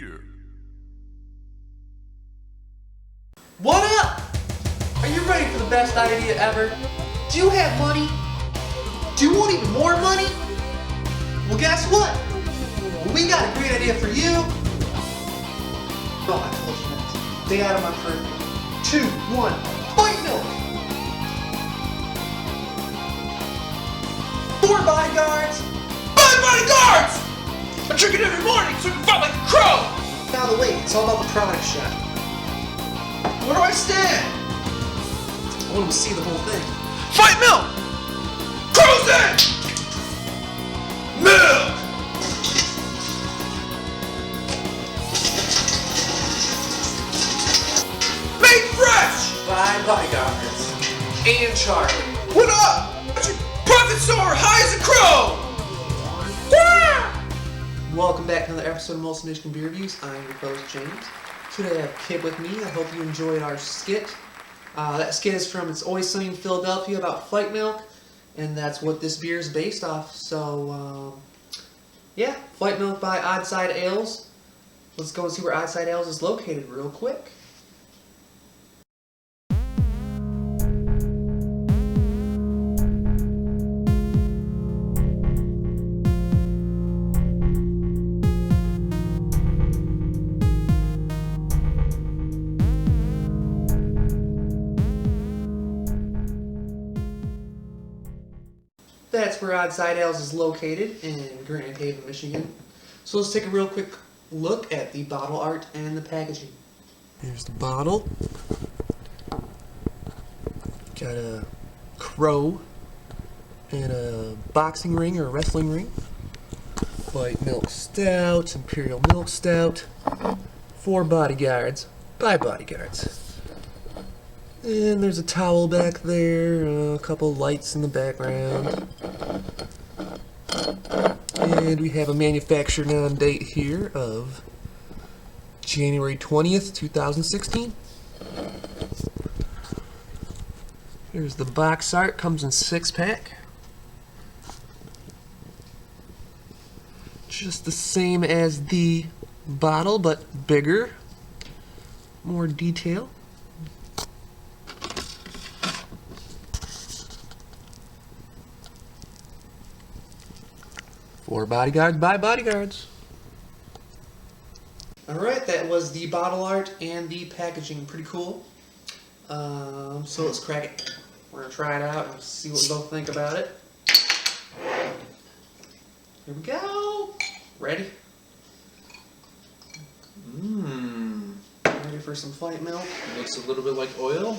beer. What up? Are you ready for the best idea ever? Do you have money? Do you want even more money? Well, guess what? We got a great idea for you. Oh, I told you that. Stay out of my front. 2, 1, Fight Milk! 4 bodyguards! 5 bodyguards! I drink it every morning so I can fight like a crow! Now the wait, it's all about the product shot. Where do I stand? I want them to see the whole thing. Fight Milk! Cruising! Milk! Made fresh! 5 bodyguards. And Charlie. What up? Profit soar high as a crow! Yeah! Welcome back to another episode of Most Michigan Beer Reviews. I'm your host, James. Today I have Kid with me. I hope you enjoyed our skit. That skit is from It's Always Sunny in Philadelphia about Fight Milk, and that's what this beer is based off. So, yeah, Fight Milk by Oddside Ales. Let's go and see where Oddside Ales is located real quick. That's where Oddside Ales is located in Grand Haven, Michigan. So let's take a real quick look at the bottle art and the packaging. Here's the bottle. Got a crow and a boxing ring or a wrestling ring. Fight Milk Stout, Imperial Milk Stout. 4 bodyguards by bodyguards. And there's a towel back there, a couple lights in the background. And we have a manufactured on date here of January 20th, 2016. Here's the box art, comes in 6-pack. Just the same as the bottle, but bigger. More detail. Or bodyguards by bodyguards. Alright, that was the bottle art and the packaging. Pretty cool. So let's crack it. We're going to try it out and see what we both think about it. Here we go. Ready? Ready for some Fight Milk? Looks a little bit like oil.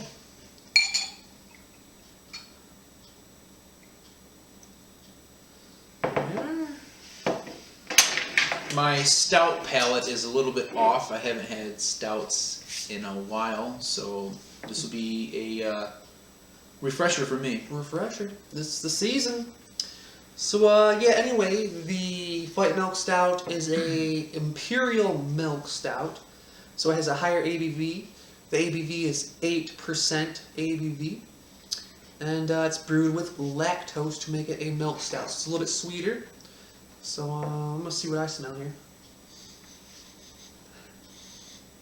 My stout palate is a little bit off. I haven't had stouts in a while, so this will be a refresher for me. Refresher. This is the season. So, yeah, anyway, the Fight Milk Stout is a Imperial Milk Stout, so it has a higher ABV. The ABV is 8% ABV, and it's brewed with lactose to make it a milk stout. So it's a little bit sweeter. So, I'm going to see what I smell here.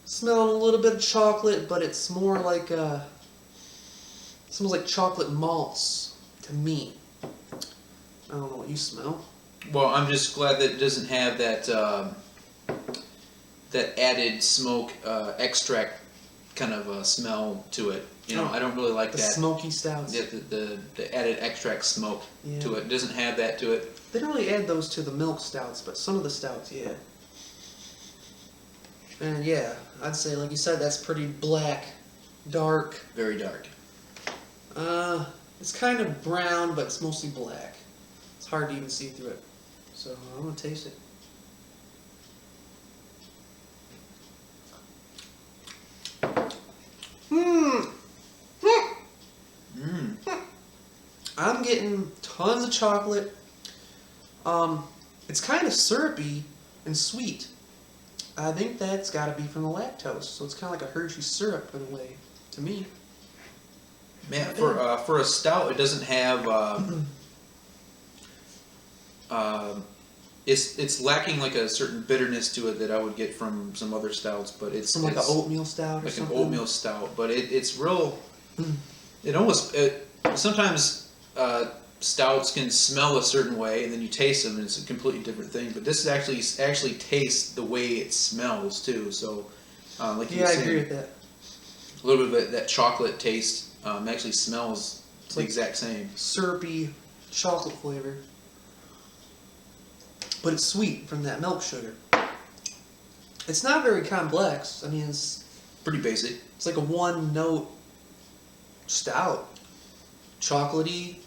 Smelling a little bit of chocolate, but it's more like, it smells like chocolate malts to me. I don't know what you smell. Well, I'm just glad that it doesn't have that that added smoke extract kind of smell to it. You know, I don't really like the that. Smoky stouts. Yeah, the added extract smoke to it. It doesn't have that to it. They don't really add those to the milk stouts, but some of the stouts, yeah. And yeah, I'd say, like you said, that's pretty black, dark. Very dark. It's kind of brown, but it's mostly black. It's hard to even see through it. So I'm gonna taste it. I'm getting tons of chocolate. It's kind of syrupy and sweet. I think that's got to be from the lactose. So it's kind of like a Hershey syrup in a way, to me. Man, for a stout, it doesn't have it's lacking like a certain bitterness to it that I would get from some other stouts, but it's Some like an it's oatmeal stout or like something. an oatmeal stout. But it's real. Sometimes stouts can smell a certain way, and then you taste them, and it's a completely different thing. But this is actually tastes the way it smells too. So, like you were I saying, agree with that. a little bit of that chocolate taste actually smells It's the like exact same. syrupy chocolate flavor, but it's sweet from that milk sugar. It's not very complex. I mean, it's Pretty basic. like a one note stout, chocolatey.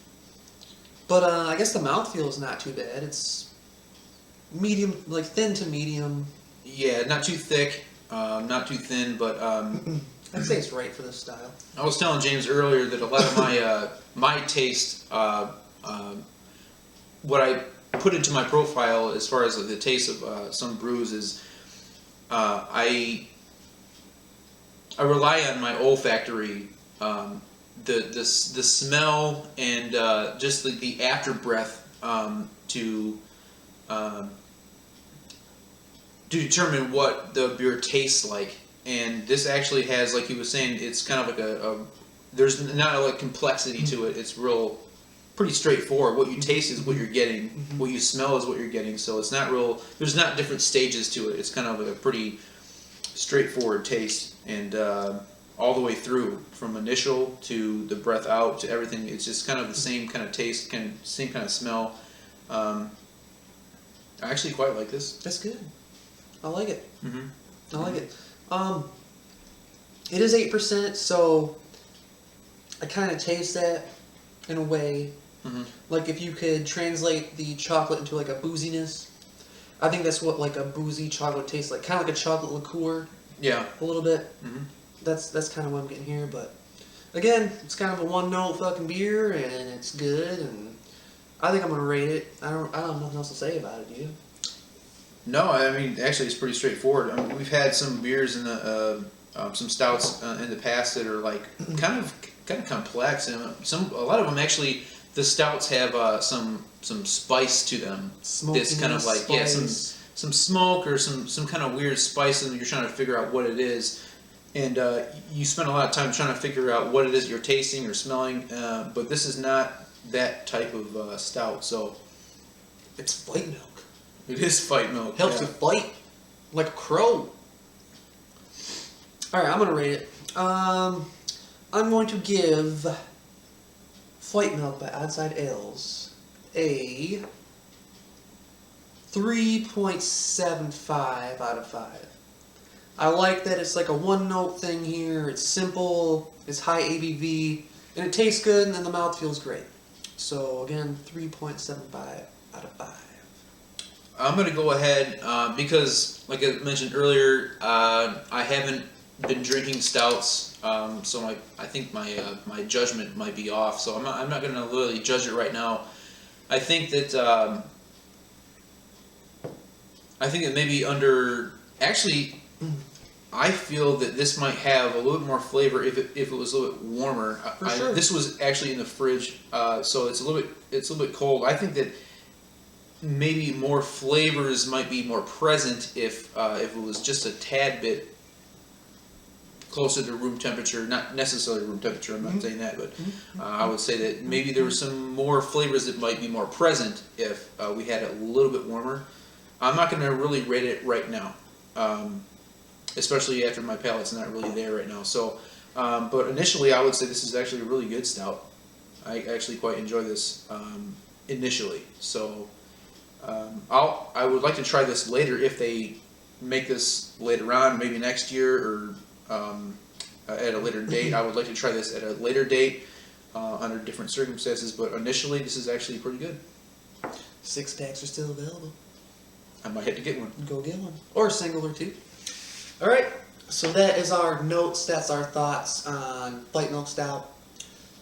But I guess the mouthfeel is not too bad. It's medium, like thin to medium. Yeah, not too thick, not too thin, but I'd say it's right for this style. I was telling James earlier that a lot of my my taste, what I put into my profile as far as the taste of some brews is, I rely on my olfactory, the smell and just the after breath to determine what the beer tastes like. And this actually has, like he was saying, it's kind of like there's not a lot of complexity to it. It's pretty straightforward. What you taste is what you're getting. What you smell is what you're getting. So it's not there's not different stages to it. It's kind of like a pretty straightforward taste, and all the way through, from initial to the breath out to everything. It's just kind of the same kind of taste, same kind of smell. I actually quite like this. That's good. I like it. Mm-hmm. I like it. It is 8%, so I kind of taste that in a way. Mm-hmm. Like if you could translate the chocolate into like a booziness, I think that's what like a boozy chocolate tastes like, kind of like a chocolate liqueur. Yeah. A little bit. Mm-hmm. That's kind of what I'm getting here. But again, it's kind of a one note fucking beer, and it's good, and I think I'm gonna rate it. I don't have nothing else to say about it. Do you? No, I mean actually it's pretty straightforward. I mean, we've had some beers in the some stouts in the past that are like kind of complex, and a lot of them actually, the stouts have some spice to them. This kind of like spice. some smoke or some kind of weird spice, and you're trying to figure out what it is. And you spend a lot of time trying to figure out what it is you're tasting or smelling, but this is not that type of stout. So It's Fight Milk. it is Fight Milk. Helps yeah. you fight like a crow. Alright, I'm gonna rate it. I'm going to give Fight Milk by Outside Ales a 3.75 out of 5. I like that it's like a one note thing here. It's simple, it's high ABV, and it tastes good, and then the mouth feels great. So again, 3.75 out of 5. I'm gonna go ahead because, like I mentioned earlier, I haven't been drinking stouts, so I think my judgment might be off. So I'm not gonna really judge it right now. I think that maybe actually, I feel that this might have a little bit more flavor if it was a little bit warmer. For sure. This was actually in the fridge, so it's a little bit cold. I think that maybe more flavors might be more present if it was just a tad bit closer to room temperature. Not necessarily room temperature, I'm not saying that, but I would say that maybe there were some more flavors that might be more present if we had it a little bit warmer. I'm not going to really rate it right now, especially after my palate's not really there right now. So, but initially I would say this is actually a really good stout. I actually quite enjoy this initially. So I would like to try this later if they make this later on, maybe next year or at a later date. I would like to try this at a later date under different circumstances, but initially this is actually pretty good. 6-packs are still available. I might have to get one. Go get one. Or a single or two. Alright, so that is our notes, that's our thoughts on Fight Milk Stout.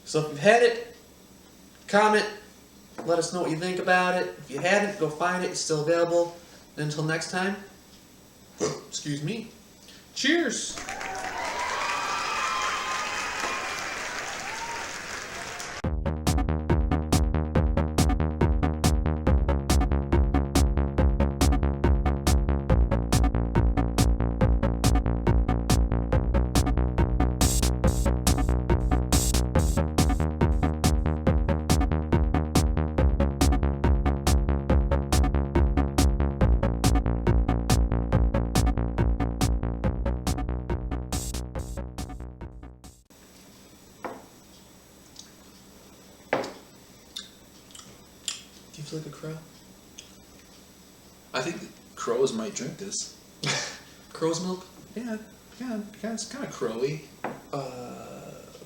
So if you've had it, comment, let us know what you think about it. If you haven't, go find it, it's still available. And until next time, excuse me, cheers! Do you feel like a crow? I think crows might drink this. Crow's milk? Yeah, it's kind of crowy.